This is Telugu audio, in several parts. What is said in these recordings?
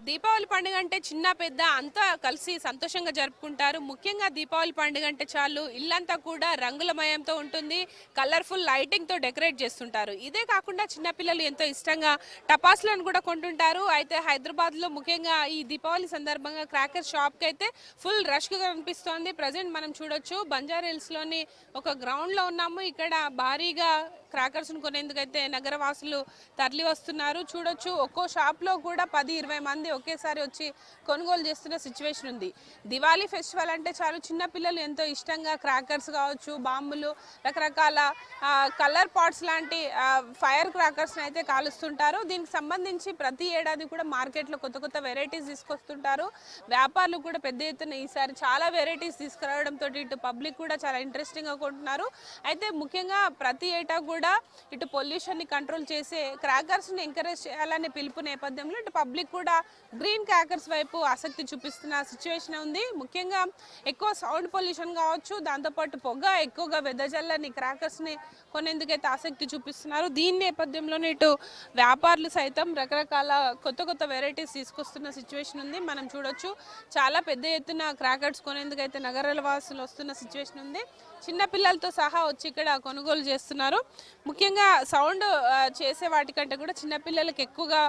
దీపావళి పండుగ అంటే చిన్న పెద్ద అంతా కలిసి సంతోషంగా జరుపుకుంటారు. ముఖ్యంగా దీపావళి పండుగ అంటే చాలు ఇల్లంతా కూడా రంగులమయంతో ఉంటుంది. కలర్ఫుల్ లైటింగ్తో డెకరేట్ చేస్తుంటారు. ఇదే కాకుండా చిన్నపిల్లలు ఎంతో ఇష్టంగా టపాసులను కూడా కొంటుంటారు. అయితే హైదరాబాద్లో ముఖ్యంగా ఈ దీపావళి సందర్భంగా క్రాకర్ షాప్కి అయితే ఫుల్ రష్గా కనిపిస్తోంది. ప్రజెంట్ మనం చూడొచ్చు బంజారా హిల్స్లోని ఒక గ్రౌండ్లో ఉన్నాము. ఇక్కడ భారీగా క్రాకర్స్ను కొనేందుకైతే నగరవాసులు తరలి వస్తున్నారు. చూడొచ్చు ఒక్కో షాప్లో కూడా 10-20 మంది ఒకేసారి వచ్చి కొనుగోలు చేస్తున్న సిచ్యువేషన్ ఉంది. దివాళీ ఫెస్టివల్ అంటే చాలు చిన్నపిల్లలు ఎంతో ఇష్టంగా క్రాకర్స్ కావచ్చు, బాంబులు, రకరకాల కలర్ పాట్స్ లాంటి ఫైర్ క్రాకర్స్ని అయితే కాలుస్తుంటారు. దీనికి సంబంధించి ప్రతి ఏడాది కూడా మార్కెట్లో కొత్త కొత్త వెరైటీస్ తీసుకొస్తుంటారు. వ్యాపారులు కూడా పెద్ద ఎత్తున ఈసారి చాలా వెరైటీస్ తీసుకురావడంతో ఇటు పబ్లిక్ కూడా చాలా ఇంట్రెస్టింగ్గా కొంటున్నారు. అయితే ముఖ్యంగా ప్రతి ఏటా కూడా ఇటు పొల్యూషన్ని కంట్రోల్ చేసే క్రాకర్స్ని ఎంకరేజ్ చేయాలనే పిలుపు నేపథ్యంలో ఇటు పబ్లిక్ కూడా గ్రీన్ క్రాకర్స్ వైపు ఆసక్తి చూపిస్తున్న సిచ్యువేషన్ ఉంది. ముఖ్యంగా ఎక్కువ సౌండ్ పొల్యూషన్ కావచ్చు, దాంతోపాటు పొగ ఎక్కువగా వెదజల్లని క్రాకర్స్ని కొనేందుకైతే ఆసక్తి చూపిస్తున్నారు. దీని నేపథ్యంలోనే ఇటు వ్యాపారులు సైతం రకరకాల కొత్త కొత్త వెరైటీస్ తీసుకొస్తున్న సిచ్యువేషన్ ఉంది. మనం చూడొచ్చు చాలా పెద్ద ఎత్తున క్రాకర్స్ కొనేందుకైతే నగరాల వాసులు వస్తున్న సిచ్యువేషన్ ఉంది. చిన్నపిల్లలతో సహా వచ్చి ఇక్కడ కొనుగోలు చేస్తున్నారు. ముఖ్యంగా సౌండ్ చేసే వాటికంటే కూడా చిన్నపిల్లలకి ఎక్కువగా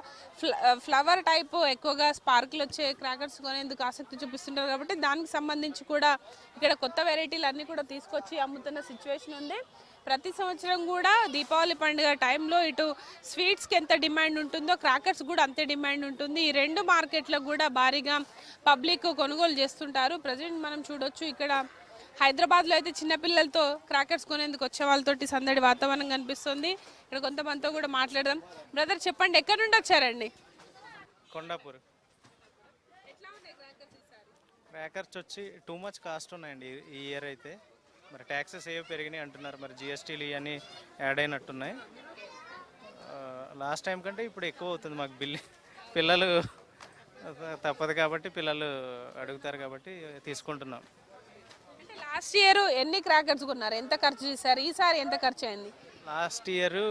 ఫ్లవర్ టైప్ ఎక్కువగా స్పార్కులు వచ్చే క్రాకర్స్ కొనేందుకు ఆసక్తి చూపిస్తుంటారు. కాబట్టి దానికి సంబంధించి కూడా ఇక్కడ కొత్త వెరైటీలు అన్నీ కూడా తీసుకొచ్చి అమ్ముతున్న సిచ్యువేషన్ ఉంది. ప్రతి సంవత్సరం కూడా దీపావళి పండుగ టైంలో ఇటు స్వీట్స్కి ఎంత డిమాండ్ ఉంటుందో క్రాకర్స్ కూడా అంతే డిమాండ్ ఉంటుంది. ఈ రెండు మార్కెట్లో కూడా భారీగా పబ్లిక్ కొనుగోలు చేస్తుంటారు. ప్రజెంట్ మనం చూడొచ్చు ఇక్కడ హైదరాబాద్లో అయితే చిన్నపిల్లలతో క్రాకర్స్ కొనేందుకు వచ్చే వాళ్ళతోటి సందడి వాతావరణం కనిపిస్తుంది. ఇక్కడ కొంతమందితో కూడా మాట్లాడదాం. బ్రదర్ చెప్పండి, ఎక్కడి నుండి వచ్చారండి? కొండాపూర్. క్రాకర్స్ వచ్చి టూ మచ్ కాస్ట్ ఉన్నాయండి ఈ ఇయర్ అయితే. మరి ట్యాక్సెస్ ఏవి పెరిగినాయి అంటున్నారు, మరి జిఎస్టీలు ఇవన్నీ యాడ్ అయినట్టున్నాయి. లాస్ట్ టైం కంటే ఇప్పుడు ఎక్కువ అవుతుంది మాకు బిల్లు. పిల్లలు తప్పదు కాబట్టి పిల్లలు అడుగుతారు కాబట్టి తీసుకుంటున్నాం. లాస్ట్ ఇయర్ ఎన్ని క్రాకర్స్ కొన్నారు, ఎంత ఖర్చు చేశారు? ఈసారి ఎంత ఖర్చు అయింది? లాస్ట్ ఇయర్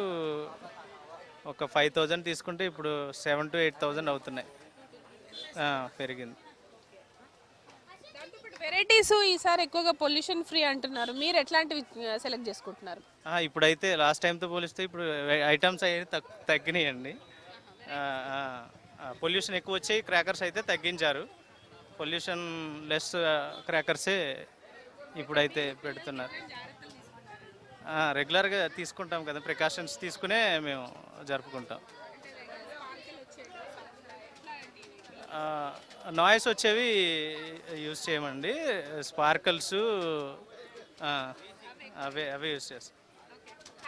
ఒక 5,000 తీసుకుంటే ఇప్పుడు 7,000 to 8,000 అవుతున్నాయి. పెరిగింది. వెరైటీస్ ఈసారి ఎక్కువగా పొల్యూషన్ ఫ్రీ అంటున్నారు. మీరు ఎట్లాంటివి సెలెక్ట్ చేసుకుంటున్నారు? ఇప్పుడైతే లాస్ట్ టైంతో పోలిస్తే ఇప్పుడు ఐటమ్స్ అయితే తగ్గినాయండి. పొల్యూషన్ ఎక్కువ వచ్చాయి, క్రాకర్స్ అయితే తగ్గించారు. పొల్యూషన్ లెస్ క్రాకర్సే ఇప్పుడైతే పెడుతున్నారు. రెగ్యులర్గా తీసుకుంటాం కదా, ప్రికాషన్స్ తీసుకునే మేము జరుపుకుంటాం. నాయిస్ వచ్చేవి యూజ్ చేయమండి, స్పార్కల్స్ అవే యూజ్ చేస్తాం.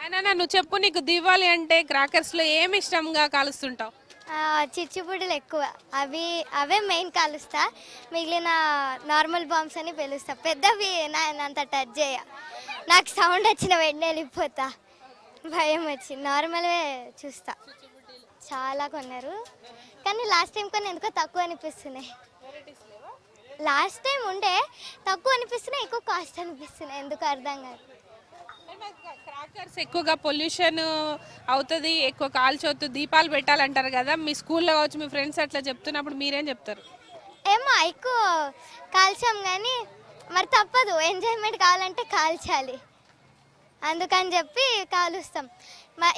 అయినా నువ్వు చెప్పు, నీకు దీపావళి అంటే క్రాకర్స్లో ఏమి ఇష్టంగా కాలుస్తుంటావు? చిచ్చుబుడ్డలు ఎక్కువ, అవే మెయిన్ కాలుస్తా. మిగిలిన నార్మల్ బాంబ్స్ అని పిలుస్తా. పెద్దవి అంత టచ్ చేయ, నాకు సౌండ్ వచ్చిన వెంటనే వెళ్ళిపోతా, భయం వచ్చి. నార్మల్వే చూస్తా. చాలా కొన్నారు కానీ లాస్ట్ టైం కొన్ని ఎందుకో తక్కువ అనిపిస్తున్నాయి. లాస్ట్ టైం ఉండే తక్కువ అనిపిస్తున్నాయి, ఎక్కువ కాస్ట్ అనిపిస్తున్నాయి, ఎందుకు అర్థం కాదు. క్రాకర్స్ ఎక్కువగా పొల్యూషన్ అవుతుంది, ఎక్కువ కాల్చొద్దు, దీపాలు పెట్టాలంటారు కదా. మీ స్కూల్లో కావచ్చు, మీ ఫ్రెండ్స్ అట్లా చెప్తున్నప్పుడు మీరేం చెప్తారు? ఏమో ఎక్కువ కాల్చాం కానీ మరి తప్పదు, ఎంజాయ్మెంట్ కావాలంటే కాల్చాలి, అందుకని చెప్పి కాలుస్తాం.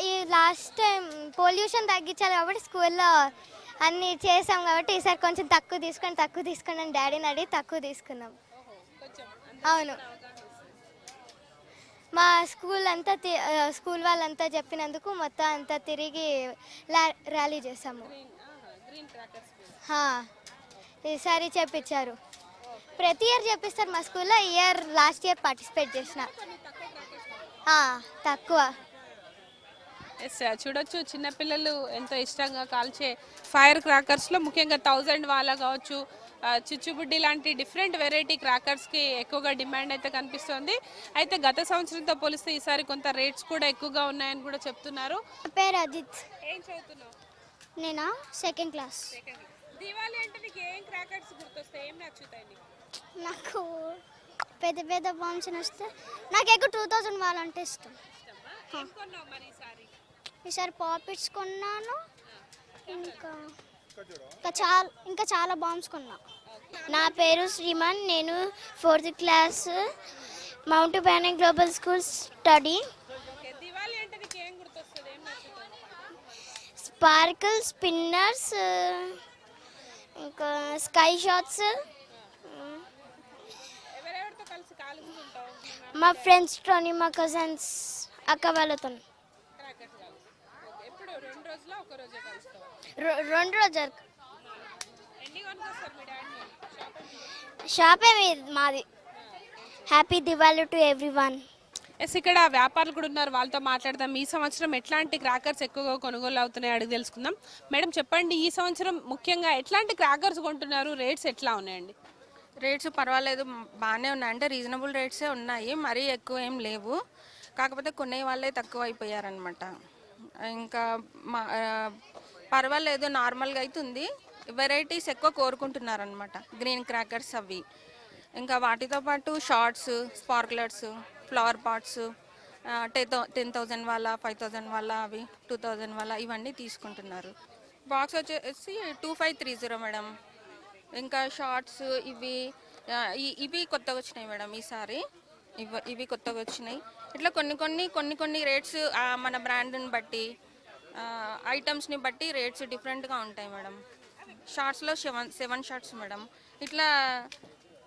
ఈ లాస్ట్ టైం పొల్యూషన్ తగ్గించాలి కాబట్టి స్కూల్లో అన్నీ చేసాం కాబట్టి ఈసారి కొంచెం తక్కువ తీసుకోండి అని డాడీని అడిగి తక్కువ తీసుకున్నాం. అవును, మా స్కూల్ వాళ్ళంతా చెప్పినందుకు మొత్తం అంతా తిరిగి ర్యాలీ చేసాము. ఈసారి చెప్పించారు, ప్రతి ఇయర్ చెప్పిస్తారు మా స్కూల్లో. లాస్ట్ ఇయర్ పార్టిసిపేట్ చేసిన. తక్కువ. చూడొచ్చు చిన్నపిల్లలు ఎంతో ఇష్టంగా కాల్చే ఫైర్ క్రాకర్స్లో ముఖ్యంగా 1000 వాళ్ళ కావచ్చు, చిచ్చుబుడ్డి లాంటి డిఫరెంట్ వెరైటీ క్రాకర్స్కి ఎక్కువగా డిమాండ్ అయితే కనిపిస్తుంది. అయితే గత సంవత్సరంతో పోలిస్తే ఈసారి కొంత రేట్స్ కూడా ఎక్కువగా ఉన్నాయని కూడా చెప్తున్నారు. పేరు అజిత్. ఏం చదువుతున్నావు? నేనా సెకండ్ క్లాస్. దీపావళి అంటే నీకు ఏం క్రాకర్స్ గుర్తొస్తాయి, ఏం నచ్చుతాయి నీకు? నాకు పెద్ద పెద్ద బాంబ్స్ వస్తే నాకు ఎక్కువ 2000 వాళ్ళంటే ఇష్టం. ఈసారి పాపిట్స్ కొన్నాను, ఇంకా ఇంకా చాలా బాంబ్స్ కొన్నా. నా పేరు శ్రీమాన్, నేను 4th class mount banner global school study. Okay, Diwali అంటే నీకు ఏం గుర్తొస్తుంది, ఏం నచ్చుతుంది? స్పార్కిల్ స్పిన్నర్స్, ఇంకా స్కై షాట్స్. ఎవరెవరితో కలిసి కాలుస్తుంటావు? మా ఫ్రెండ్స్తోని, మా కజన్స్, అక్క వాళ్ళతో. క్రాకర్స్ కాలుస్తావు. ఓకే, ఎప్పుడు 2 రోజులా ఒక రోజే కలుస్తావు? 2 రోజులు. ఎన్ని కొనుక్కొస్తారు మీ డాడీ? షాపే మాది. Happy Diwali to everyone. Yes, ఇక్కడ వ్యాపారులు కూడా ఉన్నారు, వాళ్ళతో మాట్లాడదాం. ఈ సంవత్సరం ఎట్లాంటి క్రాకర్స్ ఎక్కువగా కొనుగోలు అవుతున్నాయి అడిగి తెలుసుకుందాం. మేడం చెప్పండి, ఈ సంవత్సరం ముఖ్యంగా ఎట్లాంటి క్రాకర్స్ కొంటున్నారు, రేట్స్ ఎట్లా ఉన్నాయండి? రేట్స్ పర్వాలేదు, బాగానే ఉన్నాయి. అంటే రీజనబుల్ రేట్సే ఉన్నాయి, మరీ ఎక్కువ ఏం లేవు. కాకపోతే కొనే వాళ్ళే తక్కువ అయిపోయారనమాట. ఇంకా పర్వాలేదు, నార్మల్గా అవుతుంది. వెరైటీస్ ఎక్కువ కోరుకుంటున్నారనమాట, గ్రీన్ క్రాకర్స్ అవి. ఇంకా వాటితో పాటు షార్ట్స్, స్పార్క్లర్స్, ఫ్లవర్ పాట్స్, 10,000 వాళ్ళ, 5,000 వాళ్ళ, అవి 2,000 వాళ్ళ, ఇవన్నీ తీసుకుంటున్నారు. బాక్స్ వచ్చేసి 2530 మేడం. ఇంకా షార్ట్స్ ఇవి కొత్తగా వచ్చినాయి మేడం ఈసారి. ఇవి కొత్తగా వచ్చినాయి. ఇట్లా కొన్ని రేట్స్ మన బ్రాండ్ని బట్టి, ఐటమ్స్ని బట్టి రేట్స్ డిఫరెంట్గా ఉంటాయి మేడం. షార్ట్స్లో 7 షార్ట్స్ మేడం. ఇట్లా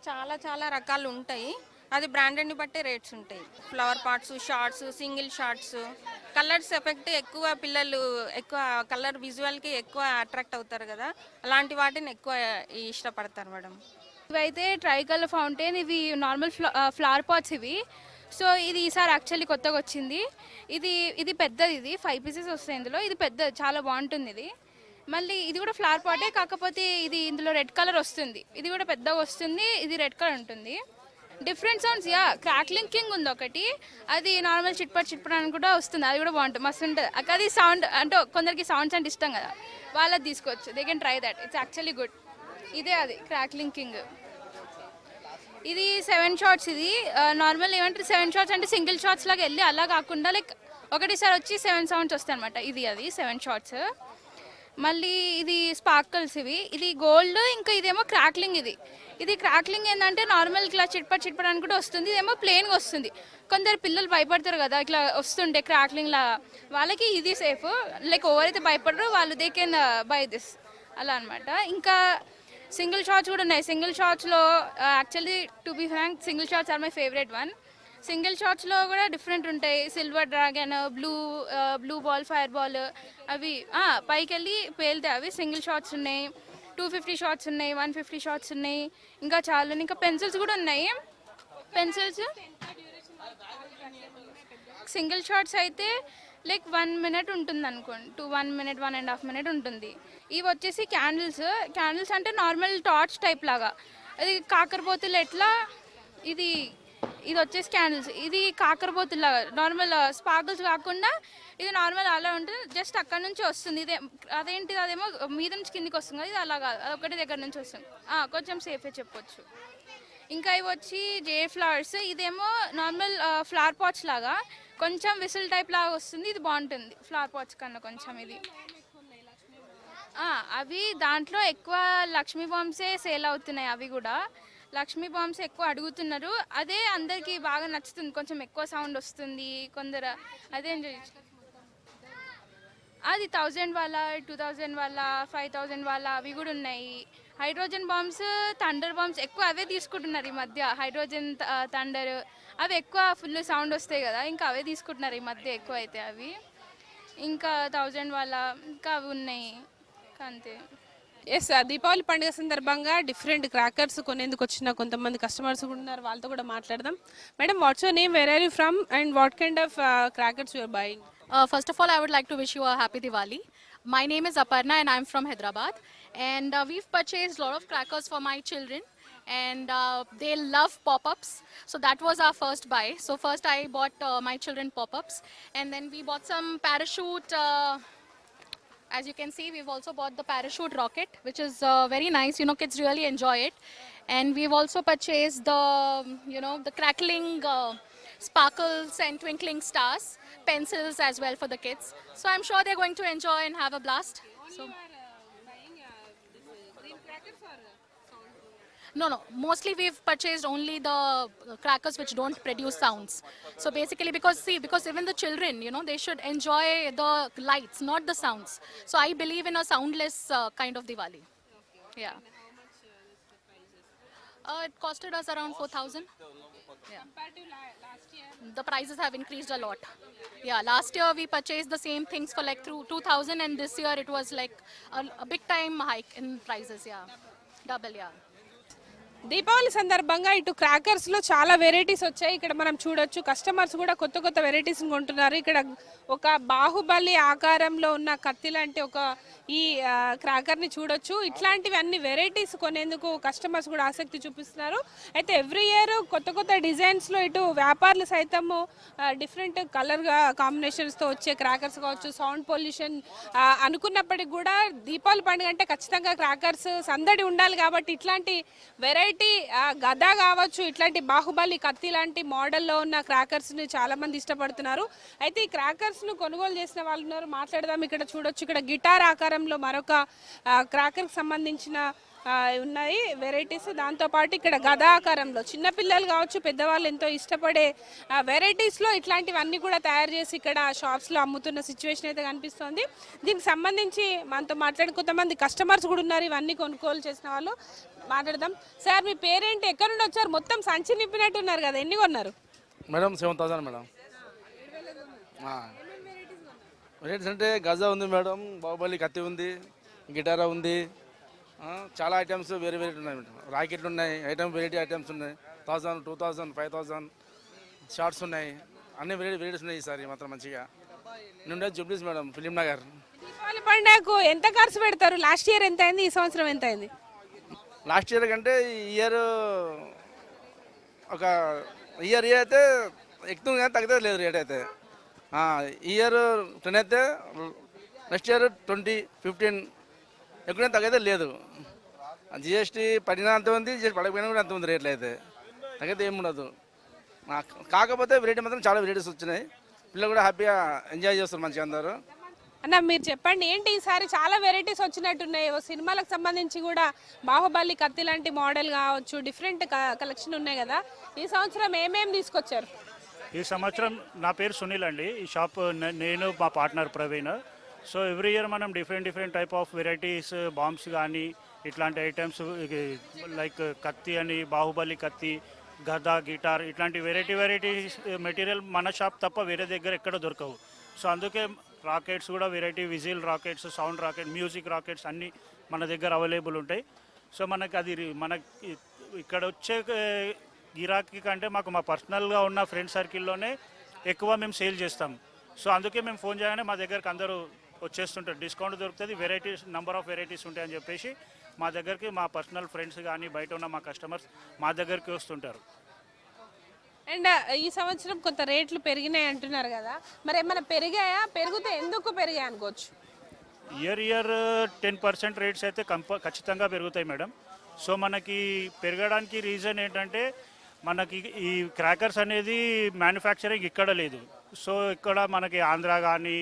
చాలా రకాలు ఉంటాయి, అది బ్రాండెడ్ని బట్టి రేట్స్ ఉంటాయి. Flower pots, shots, single shots, colours effect ఎక్కువ, పిల్లలు ఎక్కువ కలర్ విజువల్కి ఎక్కువ అట్రాక్ట్ అవుతారు కదా, అలాంటి వాటిని ఎక్కువ ఇష్టపడతారు మేడం. ఇవైతే ట్రై కలర్ ఫౌంటైన్, ఇవి నార్మల్ ఫ్లవర్ పాట్స్ ఇవి. సో ఇది ఈసారి యాక్చువల్లీ కొత్తగా వచ్చింది. ఇది పెద్దది, ఇది 5 పీసెస్ వస్తాయి ఇందులో. ఇది పెద్ద, చాలా బాగుంటుంది ఇది. మళ్ళీ ఇది కూడా ఫ్లవర్ పాటే, కాకపోతే ఇది ఇందులో రెడ్ కలర్ వస్తుంది. ఇది కూడా పెద్దగా వస్తుంది, ఇది రెడ్ కలర్ ఉంటుంది. డిఫరెంట్ సౌండ్స్, క్రాక్లింగ్ కింగ్ ఉంది ఒకటి, అది నార్మల్ చిట్పట్ అని కూడా వస్తుంది, అది కూడా బాగుంటుంది, మస్తు ఉంటుంది. అది సౌండ్ అంటే కొందరికి సౌండ్స్ అంటే ఇష్టం కదా, వాళ్ళది తీసుకోవచ్చు. They can try that, it's actually good. ఇదే అది క్రాక్లింగ్ కింగ్. ఇది 7 షాట్స్. ఇది నార్మల్ ఏమంటారు, 7 షాట్స్ అంటే సింగిల్ షాట్స్ లాగా వెళ్ళి అలా కాకుండా లైక్ ఒకటిసారి వచ్చి 7 సౌండ్స్ వస్తాయి అనమాట. అది 7 షాట్స్. మళ్ళీ ఇది స్పార్కల్స్ ఇది గోల్డ్. ఇంకా ఇదేమో క్రాక్లింగ్. ఇది క్రాక్లింగ్ ఏంటంటే నార్మల్ ఇట్లా చిట్పట్ అని కూడా వస్తుంది, ఇదేమో ప్లెయిన్గా వస్తుంది. కొందరు పిల్లలు భయపడతారు కదా ఇట్లా వస్తుంటే క్రాక్లింగ్లా, వాళ్ళకి ఇది సేఫ్. లైక్ ఎవరైతే భయపడరో వాళ్ళు దే కెన్ బై దిస్, అలా అనమాట. ఇంకా సింగిల్ షాట్స్ కూడా ఉన్నాయి. సింగిల్ షాట్స్లో actually to be frank, single shots are my favourite one. Single షాట్స్లో కూడా డిఫరెంట్ ఉంటాయి. Silver dragon, blue ball, fire ball, అవి పైకి వెళ్ళి పేలుతాయి. అవి సింగిల్ షాట్స్ ఉన్నాయి. 250 షాట్స్ ఉన్నాయి, 150 షాట్స్ ఉన్నాయి. ఇంకా చాలా. ఇంకా పెన్సిల్స్ కూడా ఉన్నాయి. పెన్సిల్స్ సింగిల్ షాట్స్ అయితే లైక్ 1 minute ఉంటుంది అనుకోండి, 1 minute 1.5 minute ఉంటుంది. ఇవి వచ్చేసి క్యాండిల్స్ అంటే నార్మల్ టార్చ్ టైప్ లాగా. అది కాకరపోతులు ఎట్లా, ఇది వచ్చేసి క్యాండిల్స్. ఇది కాకరపోతులాగా నార్మల్ స్పార్కిల్స్ కాకుండా ఇది నార్మల్ అలా ఉంటుంది, జస్ట్ అక్కడ నుంచి వస్తుంది. అదేంటిది, అదేమో మీద నుంచి కిందికి వస్తుంది కదా, ఇది అలా కాదు, అది ఒకటి దగ్గర నుంచి వస్తుంది. కొంచెం సేఫే చెప్పొచ్చు. ఇంకా ఇవి వచ్చి జే ఫ్లవర్స్. ఇదేమో నార్మల్ ఫ్లవర్ పాట్స్ లాగా, కొంచెం విసిల్ టైప్ లాగా వస్తుంది. ఇది బాగుంటుంది ఫ్లవర్ పాట్స్ కన్నా కొంచెం. ఇది అవి దాంట్లో ఎక్కువ లక్ష్మీ బాంబ్సే సేల్ అవుతున్నాయి. అవి కూడా లక్ష్మీ బాంబ్స్ ఎక్కువ అడుగుతున్నారు, అదే అందరికీ బాగా నచ్చుతుంది. కొంచెం ఎక్కువ సౌండ్ వస్తుంది, కొందరు అదే ఎంజాయ్. అది 1000 వాళ్ళ, 2000 వాళ్ళ, 5000 వాళ్ళ, అవి కూడా ఉన్నాయి. హైడ్రోజన్ బాంబ్స్, థండర్ బాంబ్స్ ఎక్కువ అవే తీసుకుంటున్నారు ఈ మధ్య. హైడ్రోజన్, థండర్ అవి ఎక్కువ ఫుల్ సౌండ్ వస్తాయి కదా, ఇంకా అవే తీసుకుంటున్నారు ఈ మధ్య ఎక్కువ అయితే అవి. ఇంకా 1000 వాళ్ళ ఇంకా అవి ఉన్నాయి, అంతే. ఎస్, దీపావళి పండుగ సందర్భంగా డిఫరెంట్ క్రాకర్స్ కొనేందుకు వచ్చిన కొంతమంది కస్టమర్స్ కూడా ఉన్నారు, వాళ్ళతో కూడా మాట్లాడదాం. Madam, what's your name, where are you from, and what kind of crackers you are buying? First of all, I would like to wish you a happy Diwali. My name is Aparna and I'm from Hyderabad. And we've purchased a lot of crackers for my children. And they love pop-ups. So that was our first buy. So first I bought my children pop-ups. And then we bought some parachute. As you can see, we've also bought the parachute rocket, which is very nice. You know, kids really enjoy it. And we've also purchased the, the crackling sparkles and twinkling stars, pencils as well for the kids. So I'm sure they're going to enjoy and have a blast. So Buying No, no. Mostly we've purchased only the crackers which don't produce sounds. So basically, because even the children, they should enjoy the lights, not the sounds. So I believe in a soundless kind of Diwali. Yeah. It costed us around 4,000. Yeah. The prices have increased a lot. Yeah, last year we purchased the same things for like through 2,000, and this year it was like a big time hike in prices. Yeah, double. Yeah. Deepavali సందర్భంగా ఇటు క్రాకర్స్ లో చాలా వెరైటీస్ వచ్చాయి. ఇక్కడ మనం చూడొచ్చు కస్టమర్స్ కూడా కొత్త కొత్త వెరైటీస్ కొంటున్నారు. ఇక్కడ ఒక బాహుబలి ఆకారంలో ఉన్న కత్తి లాంటి ఒక ఈ క్రాకర్ ని చూడొచ్చు. ఇట్లాంటివి అన్ని వెరైటీస్ కొనేందుకు కస్టమర్స్ కూడా ఆసక్తి చూపిస్తున్నారు. అయితే ఎవ్రీ ఇయర్ కొత్త కొత్త డిజైన్స్ లో ఇటు వ్యాపారులు సైతము డిఫరెంట్ కలర్ కాంబినేషన్స్ తో వచ్చే క్రాకర్స్ కావచ్చు, సౌండ్ పొల్యూషన్ అనుకున్నప్పటికీ కూడా దీపావళి పండుగ అంటే ఖచ్చితంగా క్రాకర్స్ సందడి ఉండాలి కాబట్టి ఇట్లాంటి వెరైటీ గదా కావచ్చు, ఇట్లాంటి బాహుబలి కత్తి లాంటి మోడల్లో ఉన్న క్రాకర్స్ ని చాలా మంది ఇష్టపడుతున్నారు. అయితే ఈ క్రాకర్స్ ను కొనుగోలు చేసిన వాళ్ళు ఉన్నారు, మాట్లాడదాం. ఇక్కడ చూడొచ్చు, ఇక్కడ గిటార్ ఆకారంలో మరొక క్రాకర్ కి సంబంధించిన ఉన్నాయి వెరైటీస్. దాంతోపాటు ఇక్కడ గదా ఆకారంలో చిన్నపిల్లలు కావచ్చు, పెద్దవాళ్ళు ఎంతో ఇష్టపడే వెరైటీస్లో ఇట్లాంటివన్నీ కూడా తయారు చేసి ఇక్కడ షాప్స్లో అమ్ముతున్న సిచ్యువేషన్ అయితే కనిపిస్తోంది. దీనికి సంబంధించి మనతో మాట్లాడిన కొంతమంది కస్టమర్స్ కూడా ఉన్నారు, ఇవన్నీ కొనుగోలు చేసిన వాళ్ళు. మాట్లాడదాం. సార్ మీ పేరేంటి, ఎక్కడి నుండి వచ్చారు? మొత్తం సంచి నింపినట్టు ఉన్నారు కదా, ఎన్ని కొన్నారు? Madam 7,000 madam. వెరైటీస్ అంటే గజా ఉంది మేడం, బాహుబలి కత్తి ఉంది, గిటారా ఉంది, చాలా ఐటమ్స్ వేరే వేరే ఉన్నాయి మేడం. రాకెట్లు ఉన్నాయి, వెరైటీ ఐటమ్స్ ఉన్నాయి. 1,000, 2,000, 5,000 షార్ట్స్ ఉన్నాయి, అన్ని వెరైటీస్ ఉన్నాయి. ఈసారి మాత్రం మంచిగా నుండే జూబ్లీస్ మేడం, ఫిలిం నగర్. దీపావళి పండుగకు ఎంత ఖర్చు పెడతారు? లాస్ట్ ఇయర్ ఎంత అయింది, ఈ సంవత్సరం ఎంత అయింది? లాస్ట్ ఇయర్ కంటే ఈ ఇయర్ ఒక ఇయర్ అయితే ఎక్కువ కానీ తగ్గితే లేదు రేట్ అయితే. ఈ ఇయర్ 10 అయితే నెక్స్ట్ ఇయర్ 20, 15 ఎక్కువ తగ్గైతే లేదు. జిఎస్టీ పడినా అంత ఉంది, జిఎస్టీ పడకపోయినా కూడా అంత ఉంది రేట్లు అయితే, తగ్గైతే ఏమి ఉండదు. కాకపోతే వెరైటీ మాత్రం చాలా వెరైటీస్ వచ్చినాయి, పిల్లలు కూడా హ్యాపీగా ఎంజాయ్ చేస్తారు మంచిగా అందరూ. అన్న మీరు చెప్పండి, ఏంటి ఈసారి చాలా వెరైటీస్ వచ్చినట్టున్నాయి. సినిమాలకు సంబంధించి కూడా బాహుబలి కత్తి లాంటి మోడల్ కావచ్చు, డిఫరెంట్ కలెక్షన్ ఉన్నాయి కదా, ఈ సంవత్సరం ఏమేమి తీసుకొచ్చారు? ఈ సంవత్సరం నా పేరు సునీల్ అండి. ఈ షాప్ నేను మా partner Praveen. So every year మనం different type of varieties, bombs కానీ ఇట్లాంటి ఐటమ్స్ లైక్ కత్తి అని, బాహుబలి కత్తి, గదా, గిటార్ ఇట్లాంటి వెరైటీస్ మెటీరియల్ మన షాప్ తప్ప వేరే దగ్గర ఎక్కడ దొరకవు. సో అందుకే రాకెట్స్ కూడా variety, whistle rockets, sound rocket, music rockets అన్నీ మన దగ్గర అవైలబుల్ ఉంటాయి. సో మనకి అది మనకి ఇక్కడ వచ్చే గిరాకీ కంటే మాకు మా పర్సనల్గా ఉన్న ఫ్రెండ్ సర్కిల్లోనే ఎక్కువ మేము సేల్ చేస్తాం. సో అందుకే మేము ఫోన్ చేయగానే మా దగ్గరకు అందరూ వచ్చేస్తుంటారు, డిస్కౌంట్ దొరుకుతుంది, వెరైటీస్ నెంబర్ ఆఫ్ వెరైటీస్ ఉంటాయని చెప్పేసి మా దగ్గరికి మా పర్సనల్ ఫ్రెండ్స్ కానీ బయట ఉన్న మా కస్టమర్స్ మా దగ్గరికి వస్తుంటారు. అండ్ ఈ సంవత్సరం కొంత రేట్లు పెరిగినాయి అంటున్నారు కదా, మరి ఏమైనా పెరిగాయా? పెరిగితే ఎందుకు పెరిగాయి అనుకోవచ్చు? ఇయర్ 10% రేట్స్ అయితే ఖచ్చితంగా పెరుగుతాయి మేడం. సో మనకి పెరగడానికి రీజన్ ఏంటంటే మనకి ఈ క్రాకర్స్ అనేది మ్యానుఫ్యాక్చరింగ్ ఇక్కడ లేదు. సో ఇక్కడ మనకి ఆంధ్ర కానీ,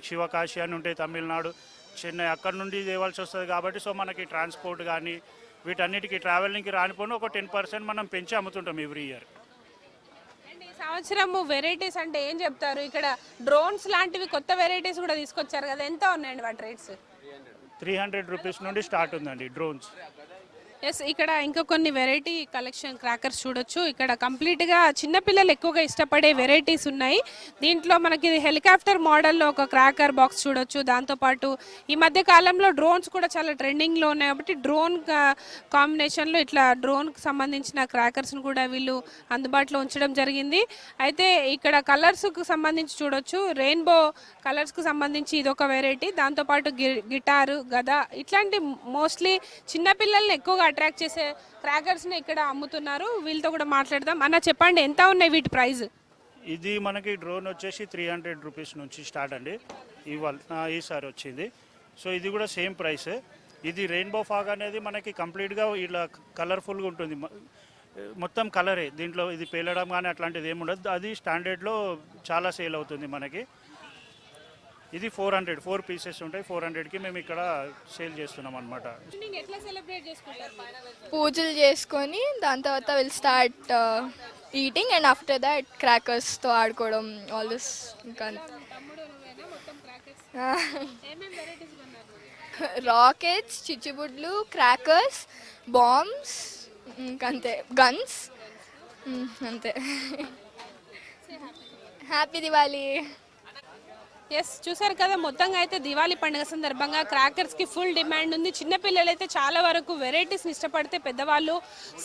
శివకాశి అని ఉంటాయి, తమిళనాడు, చెన్నై, అక్కడ నుండి తేవాల్సి వస్తుంది కాబట్టి సో మనకి ట్రాన్స్పోర్ట్ కానీ వీటన్నిటికీ ట్రావెలింగ్కి రానిపోయినా ఒక 10% మనం పెంచి అమ్ముతుంటాం ఎవ్రీ ఇయర్. అండ్ ఈ సంవత్సరం వెరైటీస్ అంటే ఏం చెప్తారు? ఇక్కడ డ్రోన్స్ లాంటివి కొత్త వెరైటీస్ కూడా తీసుకొచ్చారు కదా, ఎంత ఉన్నాయండి వాటి రేట్స్? 300 రూపీస్ నుండి స్టార్ట్ ఉందండి డ్రోన్స్. ఎస్, ఇక్కడ ఇంకా కొన్ని వెరైటీ కలెక్షన్ క్రాకర్స్ చూడొచ్చు. ఇక్కడ కంప్లీట్గా చిన్నపిల్లలు ఎక్కువగా ఇష్టపడే వెరైటీస్ ఉన్నాయి. దీంట్లో మనకి హెలికాప్టర్ మోడల్లో ఒక క్రాకర్ బాక్స్ చూడొచ్చు. దాంతోపాటు ఈ మధ్య కాలంలో డ్రోన్స్ కూడా చాలా ట్రెండింగ్లో ఉన్నాయి కాబట్టి డ్రోన్ కాంబినేషన్లో ఇట్లా డ్రోన్కి సంబంధించిన క్రాకర్స్ని కూడా వీళ్ళు అందుబాటులో ఉంచడం జరిగింది. అయితే ఇక్కడ కలర్స్కు సంబంధించి చూడొచ్చు, రెయిన్బో కలర్స్కి సంబంధించి ఇదొక వెరైటీ. దాంతోపాటు గిటారు, గదా ఇట్లాంటి మోస్ట్లీ చిన్నపిల్లల్ని ఎక్కువగా అట్రాక్ట్ చేసే క్రాకర్స్ని ఇక్కడ అమ్ముతున్నారు. వీళ్ళతో కూడా మాట్లాడదాం. అన్న చెప్పండి, ఎంత ఉన్నాయి వీటి ప్రైస్? ఇది మనకి డ్రోన్ వచ్చేసి 300 రూపీస్ నుంచి స్టార్ట్ అండి ఈసారి వచ్చింది. సో ఇది కూడా సేమ్ ప్రైస్. ఇది రెయిన్బో ఫాగ్ అనేది మనకి కంప్లీట్గా ఇలా కలర్ఫుల్గా ఉంటుంది, మొత్తం కలరే, దీంట్లో ఇది పేలడం కానీ అట్లాంటిది ఏమి ఉండదు. అది స్టాండర్డ్లో చాలా సేల్ అవుతుంది మనకి. ఇది 400 4 పీసెస్ ఉంటాయి. 400కి మేము ఇక్కడ సేల్ చేస్తున్నాం అనమాట. ఎట్లా సెలబ్రేట్ చేసుకుంటారు? పూజలు చేసుకొని దాని తర్వాత will start eating and after that క్రాకర్స్తో ఆడుకోవడం ఆల్ దిస్. ఇంకా రాకెట్స్, చిచ్చుబుడ్లు, క్రాకర్స్, బాంబ్స్, ఇంకంతే, గన్స్, అంతే. హ్యాపీ దివాళీ. ఎస్, చూసారు కదా, మొత్తంగా అయితే దివాళీ పండుగ సందర్భంగా క్రాకర్స్కి ఫుల్ డిమాండ్ ఉంది. చిన్నపిల్లలు అయితే చాలా వరకు వెరైటీస్ని ఇష్టపడితే పెద్దవాళ్ళు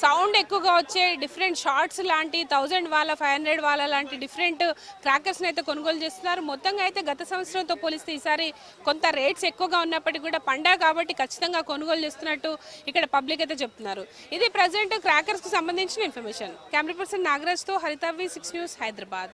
సౌండ్ ఎక్కువగా వచ్చే డిఫరెంట్ షార్ట్స్ లాంటి 1000 వాళ్ళ 500 వాళ్ళ లాంటి డిఫరెంట్ క్రాకర్స్ని అయితే కొనుగోలు చేస్తున్నారు. మొత్తంగా అయితే గత సంవత్సరంతో పోలిస్తే ఈసారి కొంత రేట్స్ ఎక్కువగా ఉన్నప్పటికీ కూడా పండగ కాబట్టి ఖచ్చితంగా కొనుగోలు చేస్తున్నట్టు ఇక్కడ పబ్లిక్ అయితే చెప్తున్నారు. ఇది ప్రజెంట్ క్రాకర్స్కి సంబంధించిన ఇన్ఫర్మేషన్. కెమెరా పర్సన్ నాగరాజ్తో హరితవి 6 న్యూస్ హైదరాబాద్.